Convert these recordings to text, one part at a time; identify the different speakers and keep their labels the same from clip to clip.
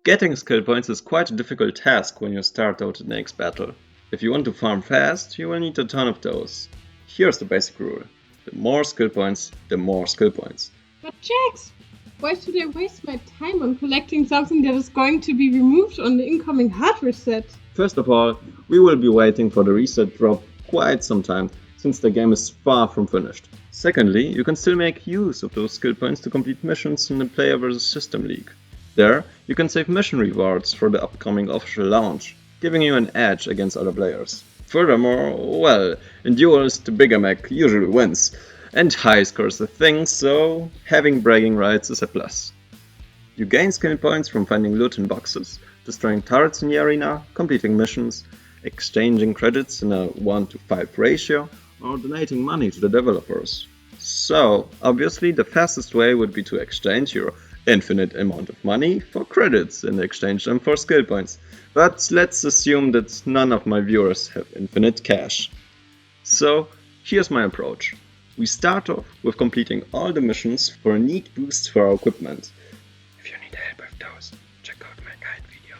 Speaker 1: Getting skill points is quite a difficult task when you start out in XBattle. If you want to farm fast, you will need a ton of those. Here's the basic rule. The more skill points, the more skill points.
Speaker 2: But Jax, why should I waste my time on collecting something that is going to be removed on the incoming hard reset?
Speaker 1: First of all, we will be waiting for the reset drop quite some time, since the game is far from finished. Secondly, you can still make use of those skill points to complete missions in the Player vs System League. There, you can save mission rewards for the upcoming official launch, giving you an edge against other players. Furthermore, well, in duels the bigger mech usually wins, and high scores a thing, so having bragging rights is a plus. You gain skill points from finding loot in boxes, destroying turrets in the arena, completing missions, exchanging credits in a 1:5 ratio, or donating money to the developers. So, obviously the fastest way would be to exchange your infinite amount of money for credits and exchange them for skill points. But let's assume that none of my viewers have infinite cash. So, here's my approach. We start off with completing all the missions for a neat boost for our equipment. If you need help with those, check out my guide video.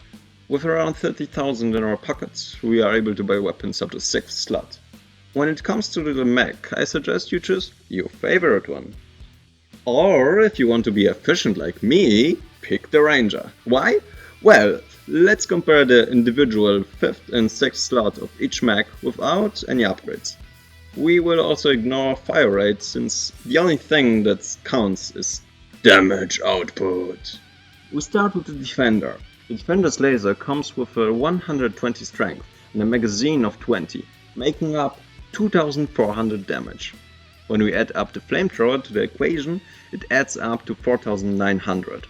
Speaker 1: With around 30,000 in our pockets, we are able to buy weapons up to 6th slot. When it comes to the mech, I suggest you choose your favorite one. Or, if you want to be efficient like me, pick the Ranger. Why? Well, let's compare the individual 5th and 6th slot of each mech without any upgrades. We will also ignore fire rate, since the only thing that counts is damage output. We start with the Defender. The Defender's laser comes with a 120 strength and a magazine of 20, making up 2400 damage. When we add up the Flamethrower to the equation, it adds up to 4900.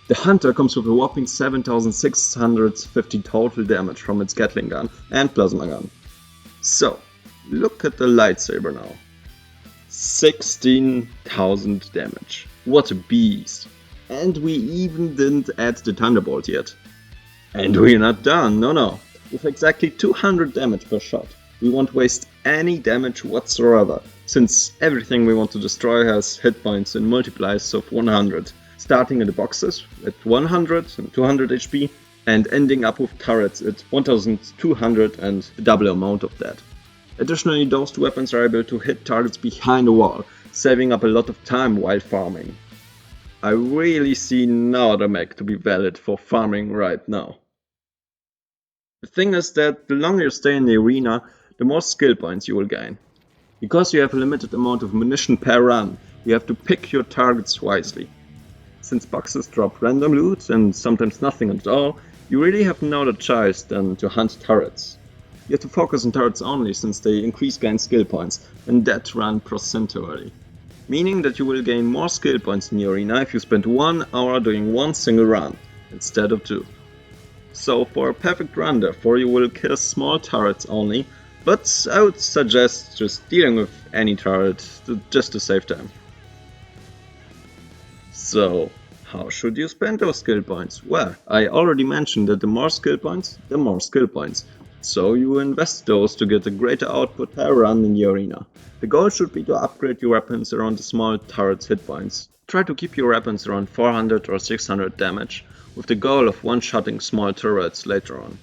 Speaker 1: The Hunter comes with a whopping 7650 total damage from its Gatling gun and plasma gun. So, look at the lightsaber now. 16,000 damage. What a beast! And we even didn't add the Thunderbolt yet. And we're not done, no. With exactly 200 damage per shot, we won't waste any damage whatsoever, since everything we want to destroy has hit points in multipliers of 100, starting in the boxes at 100 and 200 HP, and ending up with turrets at 1200 and a double amount of that. Additionally, those two weapons are able to hit targets behind the wall, saving up a lot of time while farming. I really see no other mech to be valid for farming right now. The thing is that the longer you stay in the arena, the more skill points you will gain. Because you have a limited amount of munition per run, you have to pick your targets wisely. Since boxes drop random loot and sometimes nothing at all, you really have no other choice than to hunt turrets. You have to focus on turrets only, since they increase gain skill points, and that run procentually. Meaning that you will gain more skill points in the arena if you spend 1 hour doing one single run, instead of 2. So for a perfect run therefore you will kill small turrets only, but I would suggest just dealing with any turret just to save time. So, how should you spend those skill points? Well, I already mentioned that the more skill points, the more skill points. So you invest those to get a greater output per run in the arena. The goal should be to upgrade your weapons around the small turret's hit points. Try to keep your weapons around 400 or 600 damage, with the goal of one-shotting small turrets later on.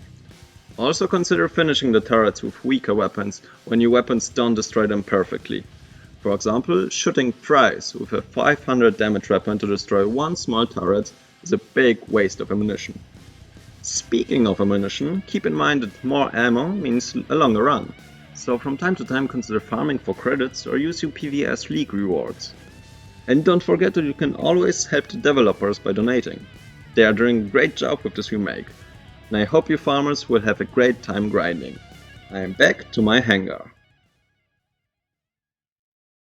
Speaker 1: Also consider finishing the turrets with weaker weapons when your weapons don't destroy them perfectly. For example, shooting thrice with a 500 damage weapon to destroy one small turret is a big waste of ammunition. Speaking of ammunition, keep in mind that more ammo means a longer run. So from time to time consider farming for credits or use your PvS League rewards. And don't forget that you can always help the developers by donating. They are doing a great job with this remake, and I hope you farmers will have a great time grinding. I am back to my hangar.